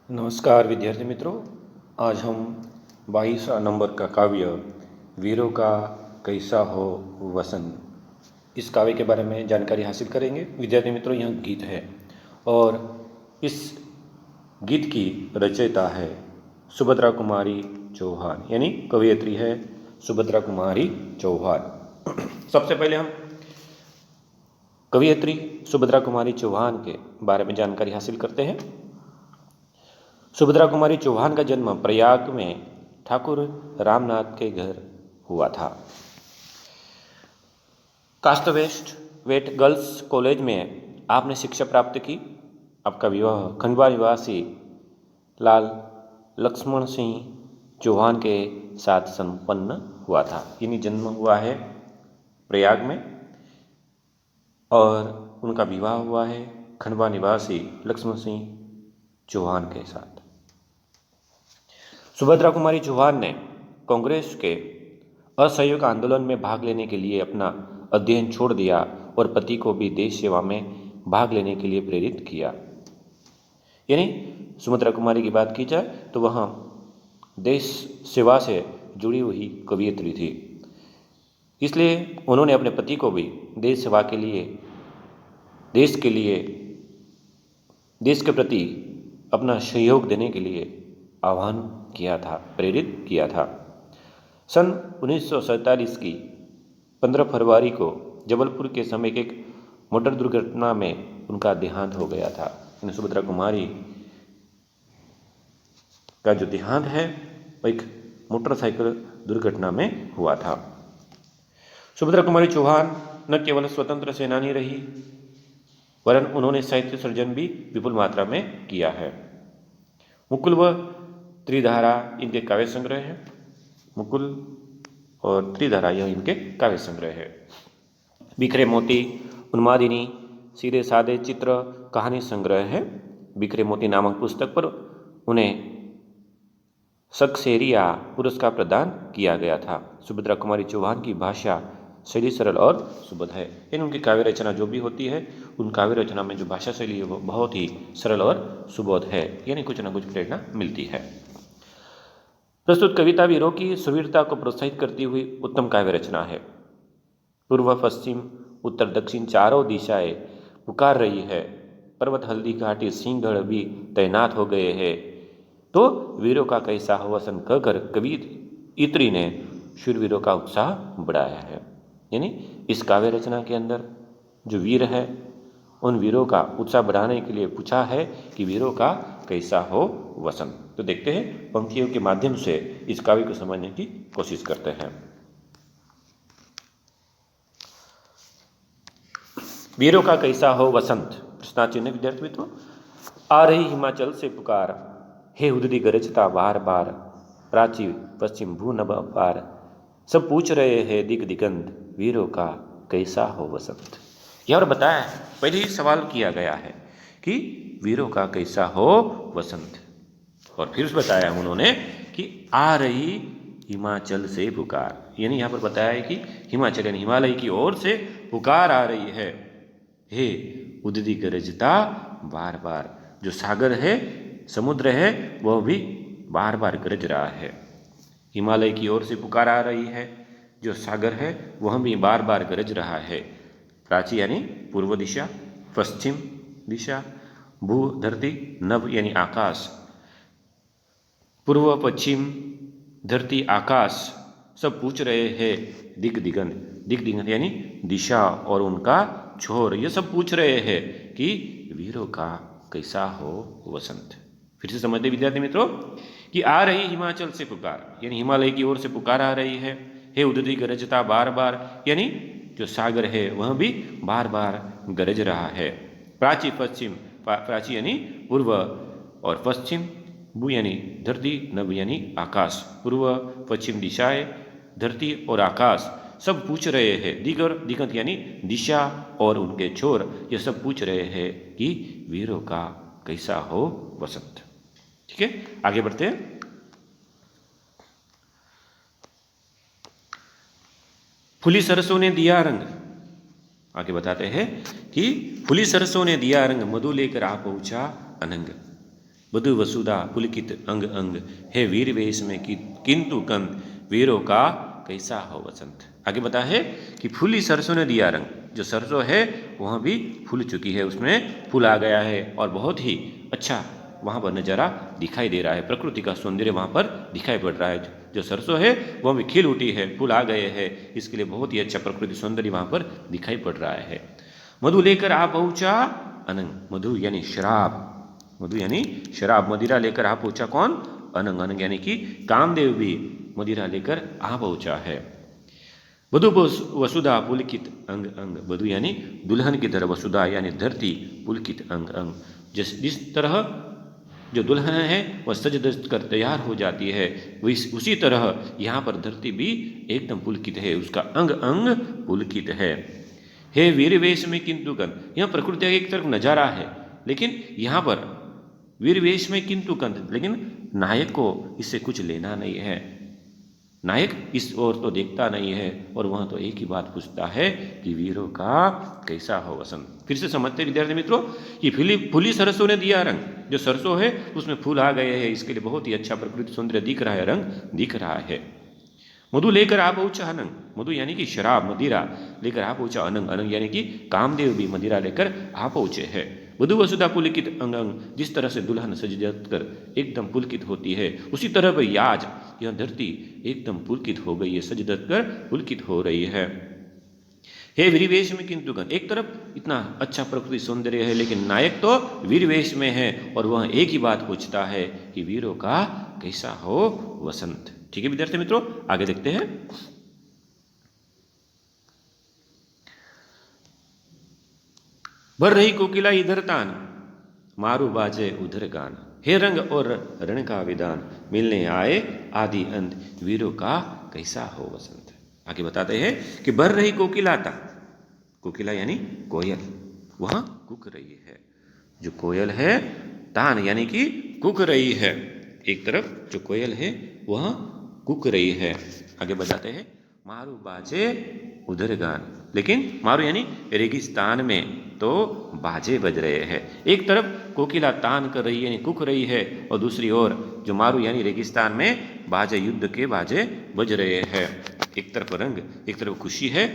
नमस्कार विद्यार्थी मित्रों। आज हम 22 नंबर का काव्य वीरों का कैसा हो वसंत, इस काव्य के बारे में जानकारी हासिल करेंगे। विद्यार्थी मित्रों, यह गीत है और इस गीत की रचयिता है सुभद्रा कुमारी चौहान, यानी कवयित्री है सुभद्रा कुमारी चौहान। सबसे पहले हम कवयित्री सुभद्रा कुमारी चौहान के बारे में जानकारी हासिल करते हैं। सुभद्रा कुमारी चौहान का जन्म प्रयाग में ठाकुर रामनाथ के घर हुआ था। कास्ट वेस्ट वेट गर्ल्स कॉलेज में आपने शिक्षा प्राप्त की। आपका विवाह खंडवा निवासी लाल लक्ष्मण सिंह चौहान के साथ संपन्न हुआ था, यानी जन्म हुआ है प्रयाग में और उनका विवाह हुआ है खंडवा निवासी लक्ष्मण सिंह चौहान के साथ। सुभद्रा कुमारी चौहान ने कांग्रेस के असहयोग आंदोलन में भाग लेने के लिए अपना अध्ययन छोड़ दिया और पति को भी देश सेवा में भाग लेने के लिए प्रेरित किया। यानी सुभद्रा कुमारी की बात की जाए तो वह देश सेवा से जुड़ी हुई कवयित्री थी, इसलिए उन्होंने अपने पति को भी देश सेवा के लिए देश के प्रति अपना सहयोग देने के लिए आह्वान किया था, प्रेरित किया था। सन 1947 की 15 फरवरी को जबलपुर के समीप एक मोटर दुर्घटना में उनका देहांत हो गया था। सुभद्रा कुमारी का जो देहांत है वह एक मोटरसाइकिल दुर्घटना में हुआ था। सुभद्रा कुमारी चौहान न केवल स्वतंत्र सेनानी रही वरन उन्होंने साहित्य सर्जन भी विपुल मात्रा में किया है। मुकुल व त्रिधारा इनके काव्य संग्रह है। मुकुल और त्रिधारा यह इनके काव्य संग्रह है। बिखरे मोती, उन्मादिनी, सीधे साधे चित्र कहानी संग्रह है। बिखरे मोती नामक पुस्तक पर उन्हें सक्सेरिया पुरस्कार प्रदान किया गया था। सुभद्रा कुमारी चौहान की भाषा शैली सरल और सुबोध है। इन उनकी काव्य रचना जो भी होती है, उन काव्य रचना में जो भाषा शैली है वो बहुत ही सरल और सुबोध है, यानी कुछ ना कुछ प्रेरणा मिलती है। प्रस्तुत कविता वीरों की सुवीरता को प्रोत्साहित करती हुई उत्तम काव्य रचना है। पूर्व पश्चिम उत्तर दक्षिण चारों दिशाएं पुकार रही है। पर्वत हल्दी घाटी सिंहगढ़ भी तैनात हो गए हैं, तो वीरों का कैसा हो वसंत कहकर कवयित्री ने शूरवीरों का उत्साह बढ़ाया है। यानी इस काव्य रचना के अंदर जो वीर है उन वीरों का उत्साह बढ़ाने के लिए पूछा है कि वीरों का कैसा हो वसंत। तो देखते हैं, पंक्तियों के माध्यम से इस काव्य को समझने की कोशिश करते हैं। वीरों का कैसा हो वसंत, प्रश्नाचिन्ह विद्यार्थी मित्रों। आ रही हिमाचल से पुकार, हे उदरी गरजता बार बार, प्राची पश्चिम भू नभ पार, सब पूछ रहे हैं दिग दिगंत, वीरों का कैसा हो वसंत। यह और बताया है, पहले ही सवाल किया गया है कि वीरों का कैसा हो वसंत, और फिर बताया उन्होंने कि आ रही हिमाचल से पुकार, यानी यहाँ पर बताया है कि हिमाचल यानी हिमालय की ओर से पुकार आ रही है। हे उदरी गरजता बार बार, जो सागर है समुद्र है वह भी बार बार गरज रहा है। हिमालय की ओर से पुकार आ रही है, जो सागर है वह भी बार बार गरज रहा है। प्राची यानी पूर्व दिशा, पश्चिम दिशा, भू धरती, नभ यानी आकाश, पूर्व पश्चिम धरती आकाश सब पूछ रहे हैं दिग दिगंत। दिग दिगंत यानी दिशा और उनका छोर, ये सब पूछ रहे हैं कि वीरों का कैसा हो वसंत। फिर से समझते विद्यार्थी मित्रों कि आ रही हिमाचल से पुकार, यानी हिमालय की ओर से पुकार आ रही है। हे उदरी गरजता बार बार, यानी जो सागर है वह भी बार बार गरज रहा है। प्राची पश्चिम, प्राची यानी पूर्व और पश्चिम, भू यानी धरती, नभ यानी आकाश, पूर्व पश्चिम दिशाएं, धरती और आकाश सब पूछ रहे हैं। दिगर दिगंत यानी दिशा और उनके छोर, ये सब पूछ रहे हैं कि वीरों का कैसा हो वसंत। ठीक है, आगे बढ़ते हैं। फूली सरसों ने दिया रंग, आगे बताते हैं कि फूली सरसों ने दिया रंग, मधु लेकर आ पहुंचा अनंग। बधु वसुधा पुलकित अंग अंग, हे वीर वेश में किंतु कंत, वीरों का कैसा हो वसंत। आगे बता है कि फूली सरसों ने दिया रंग, जो सरसों है वह भी फूल चुकी है, उसमें फूल आ गया है और बहुत ही अच्छा वहाँ पर नज़ारा दिखाई दे रहा है, प्रकृति का सौंदर्य वहाँ पर दिखाई पड़ रहा है। जो सरसों है वह भी खिल उठी है, फूल आ गए हैं, इसके लिए बहुत ही अच्छा प्रकृति सौंदर्य वहाँ पर दिखाई पड़ रहा है। मधु लेकर आ पहुँचा अनंग, मधु यानी शराब, मधु यानी शराब, मदिरा लेकर आ पहुँचा कौन? अनंग, अनंग यानी कि कामदेव भी मदिरा लेकर आ पहुँचा है। वधु वसुधा पुलकित अंग अंग, वधु यानी दुल्हन की तरह, वसुधा यानी धरती, पुलकित अंग अंग, जिस तरह जो दुल्हन है वह सज धज कर तैयार हो जाती है, उसी तरह यहाँ पर धरती भी एकदम पुलकित है, उसका अंग अंग पुलकित है। हे वीर वेश में किंतु कंत, यह प्रकृति का एक तरफ नजारा है, लेकिन यहाँ पर वीर वेश में किंतु कंत, लेकिन नायक को इससे कुछ लेना नहीं है, नायक इस ओर तो देखता नहीं है और वह तो एक ही बात पूछता है कि वीरों का कैसा हो वसंत। फिर से समझते विद्यार्थी मित्रों, ये फूली सरसों ने दिया रंग, जो सरसों है उसमें फूल आ गए हैं, इसके लिए बहुत ही अच्छा प्रकृति सौंदर्य दिख रहा है, रंग दिख रहा है। मधु लेकर आ पहुंचा अनंग, मधु यानी कि शराब, मदिरा लेकर आ पहुंचा अनंग, अनंग यानी कि कामदेव भी मदिरा लेकर आ पहुंचे हैं। वधु वसुधा पुलकित अंग अंग, जिस तरह से दुल्हन सज कर एकदम पुलकित होती है, उसी तरह पर आज यह धरती एकदम पुलकित हो गई है, सज कर पुलकित हो रही है। हे वीरवेश में किंतु कंत, एक तरफ इतना अच्छा प्रकृति सौंदर्य है, लेकिन नायक तो वीरवेश में है और वह एक ही बात पूछता है कि वीरों का कैसा हो वसंत। ठीक है विद्यार्थी मित्रों, आगे देखते हैं। भर रही कोकिला इधर तान, मारू बाजे उधर गान, हे रंग और रण का विधान, मिलने आए आदि अंत, वीरों का कैसा हो वसंत। आगे बताते हैं कि भर रही कोकिला था, कोकिला यानी कोयल, वह कुक रही है, जो कोयल है तान यानी कि कुक रही है, एक तरफ जो कोयल है वह कुक रही है। आगे बताते हैं मारू बाजे उधर गान, लेकिन मारू यानी रेगिस्तान में तो बाजे बज रहे हैं, एक तरफ कोकिला तान कर रही है यानी कुक रही है, और दूसरी ओर जो मारू यानी रेगिस्तान में बाजे, युद्ध के बाजे बज रहे हैं। एक तरफ रंग, एक तरफ खुशी है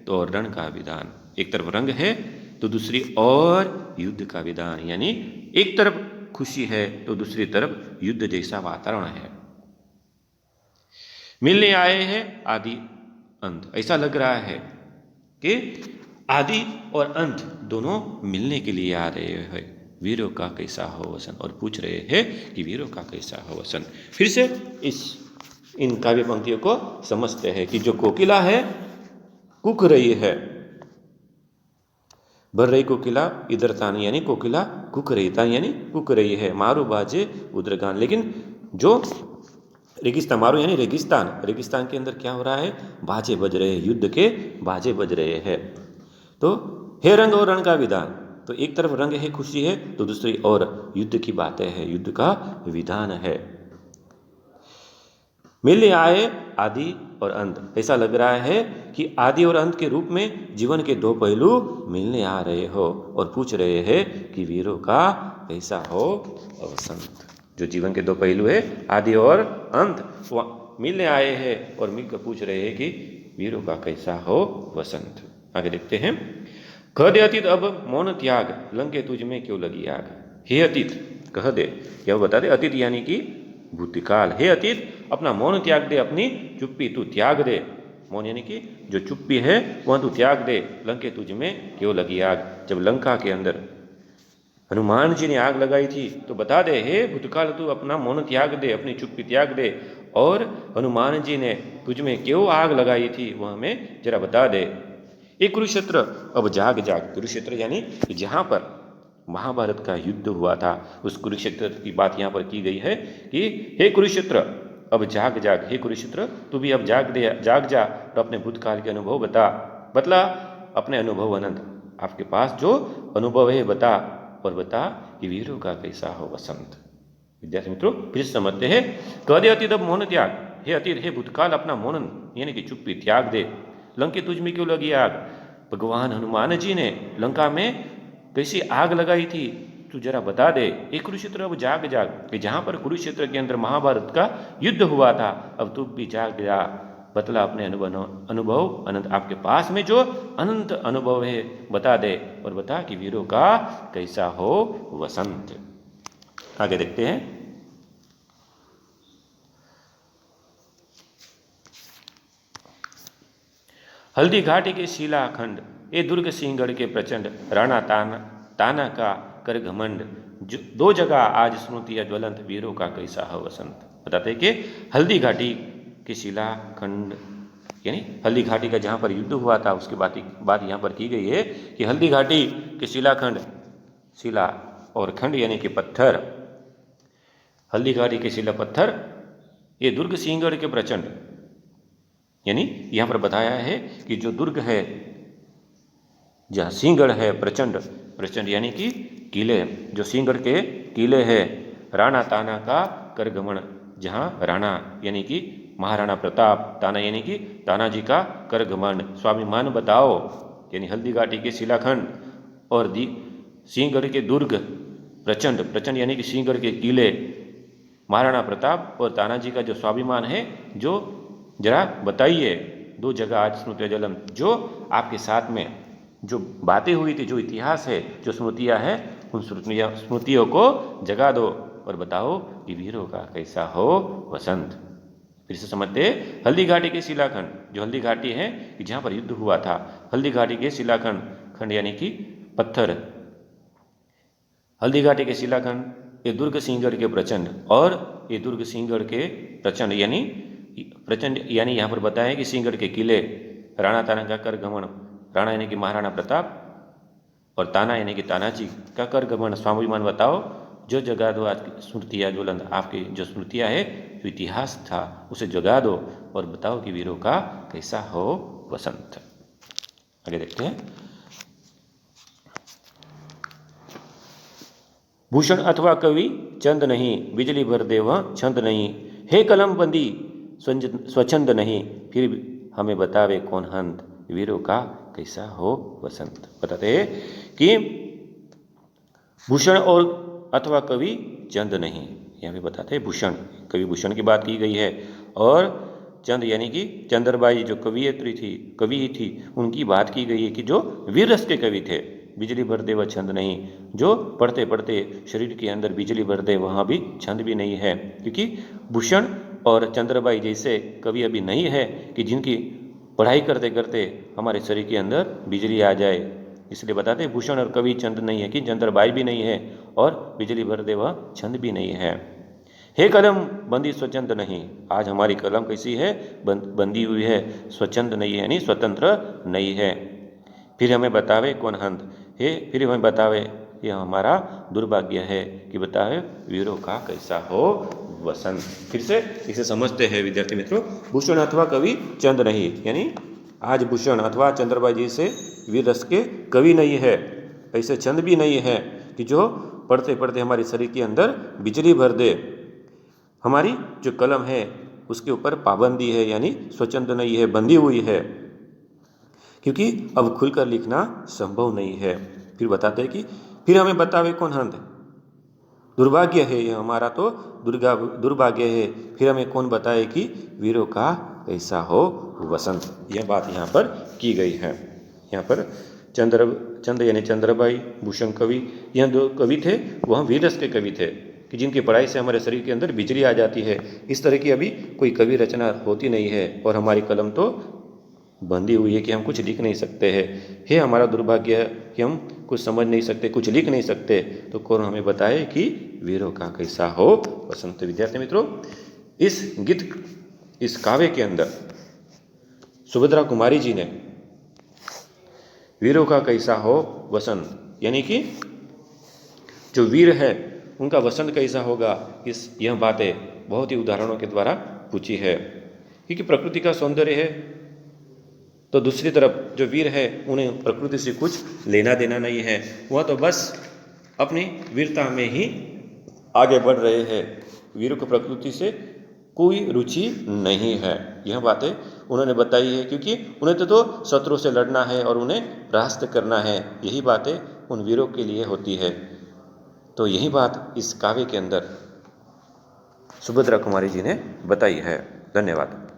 तो रण का विधान, एक तरफ रंग है तो दूसरी और युद्ध का विधान, यानी एक तरफ खुशी है तो दूसरी तरफ युद्ध जैसा वातावरण है। मिलने आए हैं आदि अंत, ऐसा लग रहा है कि आदि और अंत दोनों मिलने के लिए आ रहे हैं, वीरों का कैसा हो वसन, और पूछ रहे हैं कि वीरों का कैसा हो वसन। फिर से इन काव्य पंक्तियों को समझते हैं कि जो कोकिला है कुक रही है, भर रही कोकिला इधर तान यानी कोकिला कुक रही, तान यानी कुक रही है, मारू बाजे उधर गान, लेकिन जो रेगिस्तान, मारू यानी रेगिस्तान, रेगिस्तान के अंदर क्या हो रहा है, बाजे बज रहे हैं, युद्ध के बाजे बज रहे हैं। तो हे रंग और रण का विधान, तो एक तरफ रंग है, खुशी है, तो दूसरी ओर युद्ध की बातें हैं, युद्ध का विधान है। मिलने आए आदि और अंत, ऐसा लग रहा है कि आदि और अंत के रूप में जीवन के दो पहलू मिलने आ रहे हो और पूछ रहे हैं कि वीरों का कैसा हो वसंत। जो जीवन के दो पहलू है आदि और अंत, वो मिलने आए हैं और मिलकर पूछ रहे हैं कि वीरों का कैसा हो वसंत। आगे देखते हैं। कह दे अतीत अब मौन त्याग, लंके तुझ में क्यों लगी आग। हे अतीत, कह दे, यह बता दे, अतीत यानी कि भूतकाल, हे अतीत अपना मौन त्याग दे, अपनी चुप्पी तू त्याग दे, मौन यानी कि जो चुप्पी है वह तू त्याग दे, लंके तुझ में क्यों लगी आग। जब लंका के अंदर हनुमान जी ने आग लगाई थी तो बता दे, हे भूतकाल तू अपना मौन त्याग दे, अपनी चुप्पी त्याग दे, और हनुमान जी ने तुझ में क्यों आग लगाई थी वह हमें जरा बता दे। ये कुरुक्षेत्र अब जाग जाग, कुरुक्षेत्र यानी जहाँ पर महाभारत का युद्ध हुआ था उस कुरुक्षेत्र की बात यहाँ पर की गई है कि हे कुरुक्षेत्र अब जाग जाग, हे कुरुक्षेत्र तू भी अब जाग जा, तो अपने भूतकाल के अनुभव बतला अपने अनुभव अनंत, आपके पास जो अनुभव है बता, और बता कि वीरों का कैसा हो वसंत। विद्यार्थी मित्रों फिर समझते हैं। कह दे अतीत अब मौन त्याग, हे अतीत हे भूतकाल अपना मौन यानी कि चुप्पी त्याग दे, लंके तुझ में क्यों लगी आग। भगवान हनुमान जी ने लंका में कैसी आग लगाई थी तू जरा बता दे, ये कुरुक्षेत्र अब जाग जाग, कि जहाँ पर कुरुक्षेत्र के अंदर महाभारत का युद्ध हुआ था, अब तू भी जाग जा, बतला अपने अनुभव अनंत, आपके पास में जो अनंत अनुभव है बता दे, और बता कि वीरों का कैसा हो वसंत। आगे देखते हैं। हल्दी घाटी के शिलाखंड, ये दुर्ग सिंहगढ़ के प्रचंड, राणा ताना का कर घमंड, दो जगह आज स्मृति ज्वलंत, वीरों का कैसा है वसंत। बताते हैं कि हल्दी घाटी के शिलाखंड, यानी हल्दी घाटी का जहाँ पर युद्ध हुआ था उसकी बात यहाँ पर की गई है कि हल्दी घाटी के शिलाखंड, शिला और खंड यानी कि पत्थर, हल्दी घाटी के शिला पत्थर, ये दुर्ग सिंहगढ़ के प्रचंड, यानी यहाँ पर बताया है कि जो दुर्ग है, जहाँ सिंहगढ़ है, प्रचंड, प्रचंड यानी कि किले, जो सिंहगढ़ के किले हैं, राणा ताना का करगमन, जहाँ राणा यानी कि महाराणा प्रताप, ताना यानी कि तानाजी का करगमन, स्वाभिमान बताओ, यानी हल्दी घाटी के शिलाखंड और सिंहगढ़ के दुर्ग, प्रचंड, प्रचंड यानी कि सिंहगढ़ के किले, महाराणा प्रताप और तानाजी का जो स्वाभिमान है, जो जरा बताइए, दो जगह आज स्मृति जलम, जो आपके साथ में जो बातें हुई थी, जो इतिहास है, जो स्मृतियाँ हैं, उन स्मृतियों को जगा दो और बताओ कि वीरों का कैसा हो वसंत। फिर से समझते, हल्दी घाटी के शिलाखंड, जो हल्दी घाटी है कि जहाँ पर युद्ध हुआ था, हल्दी घाटी के शिलाखंड, खंड यानी कि पत्थर, हल्दी घाटी के शिलाखंड, ये दुर्ग सिंहगढ़ के प्रचंड, और ये दुर्ग सिंहगढ़ के प्रचंड यानी यहाँ पर बताया कि सिंहगढ़ के किले, राणा ताना का करगमन, राणा यानी कि महाराणा प्रताप और ताना यानी कि तानाजी का करगमन, स्वाभिमान बताओ, जो जगा दो आज की स्मृतियाँ ज्वलंत, आपकी जो स्मृतियाँ है, जो इतिहास था उसे जगा दो और बताओ कि वीरों का कैसा हो वसंत। आगे देखते हैं। भूषण अथवा कवि चंद नहीं, बिजली भर दे वह छंद नहीं, हे कलम बंदी स्वच्छंद नहीं, फिर हमें बतावे कौन हंत, वीरों का कैसा हो वसंत। बताते हैं कि भूषण और अथवा कवि चंद नहीं, यहाँ पे बताते हैं भूषण, कवि भूषण की बात की गई है, और चंद यानी कि चंद्रबाई जो कवि थी, उनकी बात की गई है कि जो वीर रस के कवि थे। बिजली भर दे वह छंद नहीं, जो पढ़ते पढ़ते शरीर के अंदर बिजली भर दे, वहाँ भी छंद भी नहीं है, क्योंकि भूषण और चंद्रबाई जैसे कवि अभी नहीं है कि जिनकी पढ़ाई करते करते हमारे शरीर के अंदर बिजली आ जाए। इसलिए बताते हैं भूषण और कवि चंद नहीं है, कि चंद्रबाई भी नहीं है और बिजली भर दे वह छंद भी नहीं है। हे कलम बंदी स्वचंद नहीं, आज हमारी कलम कैसी है, बंदी हुई है, स्वचंद नहीं है, यानी स्वतंत्र नहीं है। फिर हमें बतावे कौन हंत, फिर हमें बतावे, यह हमारा दुर्भाग्य है कि बतावे वीरों का कैसा हो वसंत। फिर से इसे समझते हैं विद्यार्थी मित्रों। भूषण अथवा कवि चंद नहीं, यानी आज भूषण अथवा चंद्रबाई जी से वीर रस के कवि नहीं है, ऐसे चंद भी नहीं है कि जो पढ़ते पढ़ते हमारे शरीर के अंदर बिजली भर दे। हमारी जो कलम है उसके ऊपर पाबंदी है, यानी स्वचंद नहीं है, बंधी हुई है, क्योंकि अब खुलकर लिखना संभव नहीं है। फिर बताते हैं कि फिर हमें बतावे कौन हंत, दुर्भाग्य है ये हमारा, तो दुर्भाग्य है, फिर हमें कौन बताए कि वीरों का कैसा हो वसंत। यह बात यहाँ पर की गई है। यहाँ पर चंद यानी चंद्रबाई, भूषण कवि, यह दो कवि थे, वह वीर रस के कवि थे कि जिनकी पढ़ाई से हमारे शरीर के अंदर बिजली आ जाती है। इस तरह की अभी कोई कवि रचना होती नहीं है, और हमारी कलम तो बंधी हुई है कि हम कुछ लिख नहीं सकते हैं। हे हमारा दुर्भाग्य है कि हम कुछ समझ नहीं सकते, कुछ लिख नहीं सकते, तो कौन हमें बताए कि वीरों का कैसा हो वसंत। विद्यार्थी मित्रों, इस गीत, इस काव्य के अंदर सुभद्रा कुमारी जी ने वीरों का कैसा हो वसंत, यानी कि जो वीर है उनका वसंत कैसा होगा, यह बातें बहुत ही उदाहरणों के द्वारा पूछी है। क्योंकि प्रकृति का सौंदर्य है, तो दूसरी तरफ जो वीर है उन्हें प्रकृति से कुछ लेना देना नहीं है, वह तो बस अपनी वीरता में ही आगे बढ़ रहे हैं। वीरों को प्रकृति से कोई रुचि नहीं है, यह बातें उन्होंने बताई है, क्योंकि उन्हें तो शत्रु से लड़ना है और उन्हें परास्त करना है। यही बातें उन वीरों के लिए होती है। तो यही बात इस काव्य के अंदर सुभद्रा कुमारी जी ने बताई है। धन्यवाद।